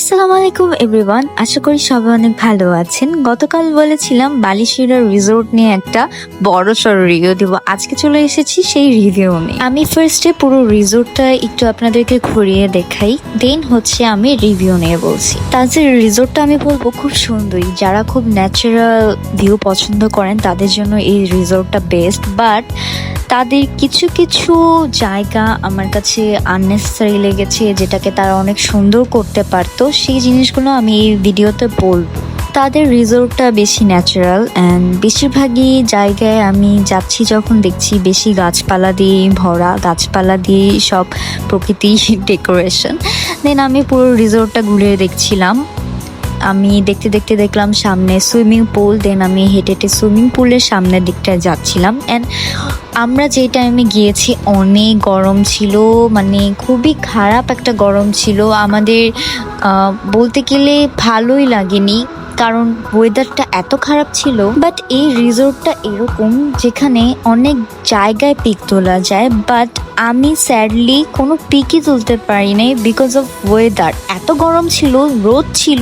আসসালামু আলাইকুম এভরিওয়ান, আশা করি সবাই অনেক ভালো আছেন। গতকাল বলেছিলাম বালিশিরা রিসোর্ট নিয়ে একটা বড় সড় রিভিউ দিব। আজকে চলে এসেছি সেই রিভিউ নিয়ে। আমি ফার্স্টে পুরো রিসোর্টটা একটু আপনাদেরকে ঘুরিয়ে দেখাই, দেন হচ্ছে আমি রিভিউ নিয়ে বলছি। তাদের রিসোর্টটা আমি বলবো খুব সুন্দরই। যারা খুব ন্যাচারাল ভিউ পছন্দ করেন তাদের জন্য এই রিসোর্টটা বেস্ট, বাট তাদের কিছু কিছু জায়গা আমার কাছে আননেসেসারি লেগেছে, যেটাকে তারা অনেক সুন্দর করতে পারতো। সেই জিনিসগুলো আমি এই ভিডিওতে বলবো। তাদের রিসোর্টটা বেশি ন্যাচারাল অ্যান্ড বেশিরভাগই জায়গায় আমি যাচ্ছি যখন দেখছি বেশি গাছপালা দিয়ে ভরা, গাছপালা দিয়ে সব প্রকৃতি ডেকোরেশন। দেন আমি পুরো রিসোর্টটা ঘুরে দেখছিলাম। আমি দেখতে দেখতে দেখলাম সামনে সুইমিং পুল, দেন আমি হেঁটে হেঁটে সুইমিং পুলের সামনের দিকটায় যাচ্ছিলাম। অ্যান্ড আমরা যে টাইমে গিয়েছি অনেক গরম ছিল, মানে খুবই খারাপ একটা গরম ছিল। আমাদের বলতে গেলে ভালোই লাগেনি, কারণ ওয়েদারটা এত খারাপ ছিল। বাট এই রিসোর্টটা এরকম যেখানে অনেক জায়গায় পিক তোলা যায়, বাট আমি স্যাডলি কোনো পিকই তুলতে পারি নাই বিকজ অফ ওয়েদার। এত গরম ছিল, রোদ ছিল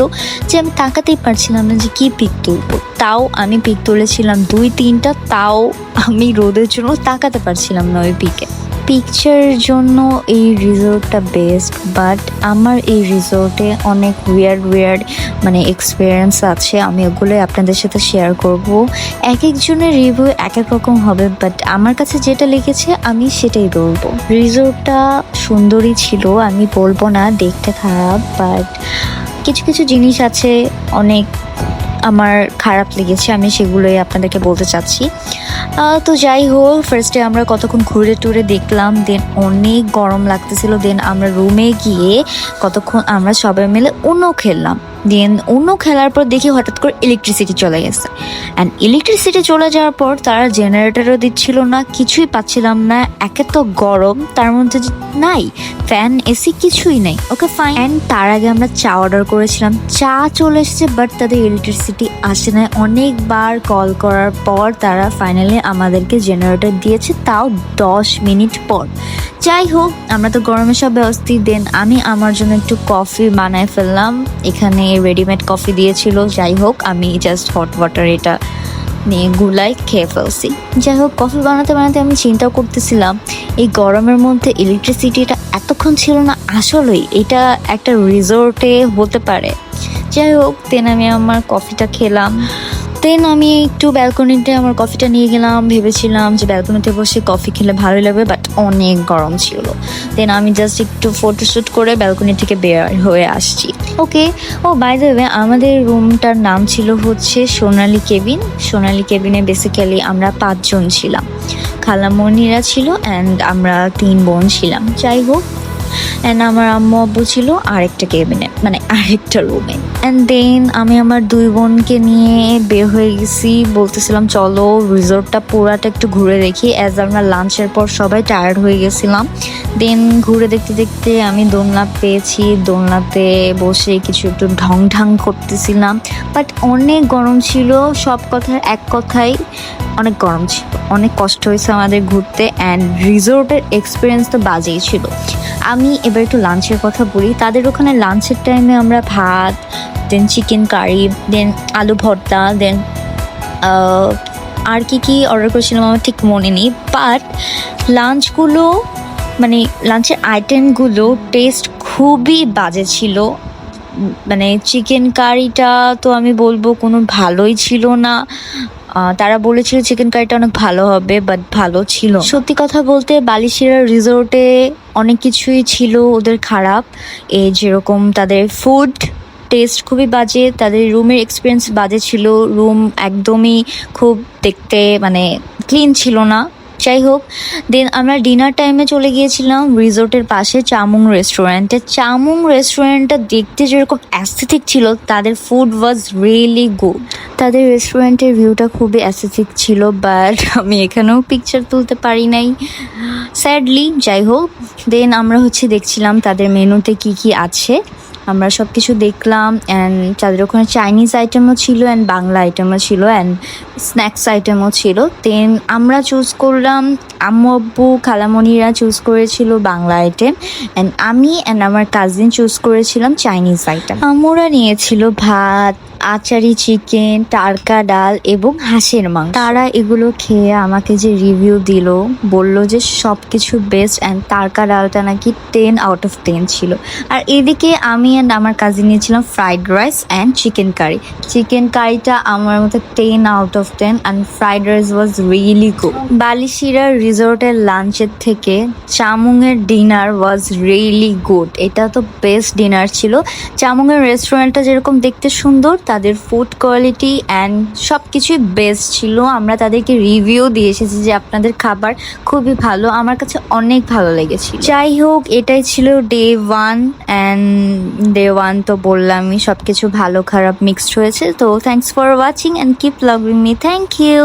যে আমি তাকাতেই পারছিলাম না যে কি পিক তুলবো। তাও আমি পিক তুলেছিলাম 2-3টা, তাও আমি রোদের জন্য তাকাতে পারছিলাম না ওই পিকে। পিকচারের জন্য এই রিসোর্টটা বেস্ট, বাট আমার এই রিসোর্টে অনেক উইয়ার্ড মানে এক্সপিরিয়েন্স আছে। আমি ওগুলোই আপনাদের সাথে শেয়ার করব। এক একজনের রিভিউ এক এক রকম হবে, বাট আমার কাছে যেটা লেগেছে আমি সেটাই বলবো। রিসোর্টটা সুন্দরই ছিল, আমি বলবো না দেখতে খারাপ, বাট কিছু কিছু জিনিস আছে অনেক আমার খারাপ লেগেছে, আমি সেগুলোই আপনাদেরকে বলতে চাচ্ছি। তো যাই হোক, ফার্স্টে আমরা কতক্ষণ ঘুরে টুরে দেখলাম, দেন অনেক গরম লাগতেছিল। দেন আমরা রুমে গিয়ে কতক্ষণ আমরা সবাই মিলে উনো খেললাম। দেন উনো খেলার পর দেখি হঠাৎ করে ইলেকট্রিসিটি চলে গেছে। অ্যান্ড ইলেকট্রিসিটি চলে যাওয়ার পর তারা জেনারেটরও দিচ্ছিল না, কিছুই পাচ্ছিলাম না। একে তো গরম, তার মধ্যে নাই ফ্যান, এসি, কিছুই নেই। Okay fine. অ্যান্ড তার আগে আমরা চা অর্ডার করেছিলাম, চা চলে এসেছে, বাট তাদের ইলেকট্রিসিটি আসে না। অনেকবার কল করার পর তারা ফাইনালি আমাদেরকে জেনারেটর দিয়েছে, তাও 10 মিনিট পর। যাই হোক, আমরা তো গরমে সব ব্যবস্থিত। দেন আমি আমার জন্য একটু কফি বানায় ফেললাম, এখানে রেডিমেড কফি দিয়েছিল। যাই হোক, আমি জাস্ট হট ওয়াটার এটা নিয়ে গুলাই খেয়ে ফেলছি। যাই হোক, কফি বানাতে বানাতে আমি চিন্তাও করতেছিলাম এই গরমের মধ্যে ইলেকট্রিসিটিটা এতক্ষণ ছিল না, আসলেই এটা একটা রিসোর্টে হতে পারে। যাই হোক, দেন আমি আমার কফিটা খেলাম। দেন আমি একটু ব্যালকনিতে আমার কফিটা নিয়ে গেলাম, ভেবেছিলাম যে ব্যালকনিতে বসে কফি খেলে ভালোই লাগবে, বাট অনেক গরম ছিল। দেন আমি জাস্ট একটু ফটোশ্যুট করে ব্যালকনি থেকে বের হয়ে আসছি। ওকে, ও বাই দ্য ওয়ে, আমাদের রুমটার নাম ছিল হচ্ছে সোনালি কেবিন। সোনালি কেবিনে বেসিক্যালি আমরা 5 জন ছিলাম, খালামণিরা ছিল অ্যান্ড আমরা 3 বোন ছিলাম। যাই হোক, অ্যান্ড আমার আম্মু আব্বু ছিল আরেকটা কেবিনে, মানে আরেকটা রুমে। অ্যান্ড দেন আমি আমার 2 বোনকে নিয়ে বের হয়ে গেছি, বলতেছিলাম চলো রিসোর্টটা পুরাটা একটু ঘুরে দেখি। অ্যাজ আমরা লাঞ্চের পর সবাই টায়ার্ড হয়ে গেছিলাম। দেন ঘুরে দেখতে দেখতে আমি দোলনা পেয়েছি, দোলনাতে বসে কিছু একটু ঢং করতেছিলাম, বাট অনেক গরম ছিল। সব কথার এক কথাই, অনেক গরম ছিল, অনেক কষ্ট হয়েছে আমাদের ঘুরতে। অ্যান্ড রিসোর্টের এক্সপিরিয়েন্স তো বাজেই ছিল। আমি এবার একটু লাঞ্চের কথা বলি। তাদের ওখানে লাঞ্চের টাইমে আমরা ভাত, দেন চিকেন কারি, দেন আলু ভর্তা, দেন আর কি অর্ডার করেছিলাম আমার ঠিক মনে নেই। বাট লাঞ্চগুলো, মানে লাঞ্চের আইটেমগুলো টেস্ট খুবই বাজে ছিল। মানে চিকেন কারিটা তো আমি বলবো কোনো ভালোই ছিল না। তারা বলেছিল চিকেন কারিটা অনেক ভালো হবে, বাট ভালো ছিল। সত্যি কথা বলতে বালিশিরা রিসোর্টে অনেক কিছুই ছিল ওদের খারাপ, যেরকম তাদের ফুড টেস্ট খুবই বাজে, তাদের রুমের এক্সপিরিয়েন্স বাজে ছিল। রুম একদমই খুব দেখতে মানে ক্লিন ছিল না। যাই হোক, দেন আমরা ডিনার টাইমে চলে গিয়েছিলাম রিসোর্টের পাশে চামুং রেস্টুরেন্টে। চামুং রেস্টুরেন্টটা দেখতে যেরকম অ্যাস্থেটিক ছিল, তাদের ফুড ওয়াজ রিয়েলি গুড। তাদের রেস্টুরেন্টের ভিউটা খুবই অ্যাস্থেটিক ছিল, বাট আমি এখানেও পিকচার তুলতে পারি নাই স্যাডলি। যাই হোক, দেন আমরা দেখছিলাম তাদের মেনুতে কি আছে। আমরা সব কিছু দেখলাম অ্যান্ড তাদের ওখানে চাইনিজ আইটেমও ছিল অ্যান্ড বাংলা আইটেমও ছিল অ্যান্ড স্ন্যাক্স আইটেমও ছিল। দেন আমরা চুজ করলাম, আম্মু আব্বু খালামণিরা চুজ করেছিল বাংলা আইটেম অ্যান্ড আমি অ্যান্ড আমার কাজিন চুজ করেছিলাম চাইনিজ আইটেম। আম্মুরা নিয়েছিল ভাত, আচারি চিকেন, টারকা ডাল এবং হাঁসের মাংস। তারা এগুলো খেয়ে আমাকে যে রিভিউ দিল, বলল যে সব কিছু বেস্ট অ্যান্ড টারকা ডালটা নাকি 10 আউট অফ 10 ছিল। আর এদিকে আমি অ্যান্ড আমার কাজিন নিয়েছিলাম fried rice and chicken curry. Chicken কারিটা আমার মতো 10 out of 10 and fried rice was really good. Balishira রিসোর্টের লাঞ্চের থেকে চামুংয়ের ডিনার ওয়াজ রিয়েলি গুড। এটা তো বেস্ট ডিনার ছিল। চামুংয়ের রেস্টুরেন্টটা যেরকম দেখতে সুন্দর, তাদের ফুড কোয়ালিটি অ্যান্ড সব কিছুই বেস্ট ছিল। আমরা তাদেরকে রিভিউ দিয়ে এসেছি যে আপনাদের খাবার খুবই ভালো, আমার কাছে অনেক ভালো লেগেছিল। যাই হোক, এটাই ছিল ডে 1 অ্যান্ড ডে 1 তো বললামই সব কিছু ভালো খারাপ মিক্সড হয়েছে। তো thanks for watching and keep loving me. Thank you.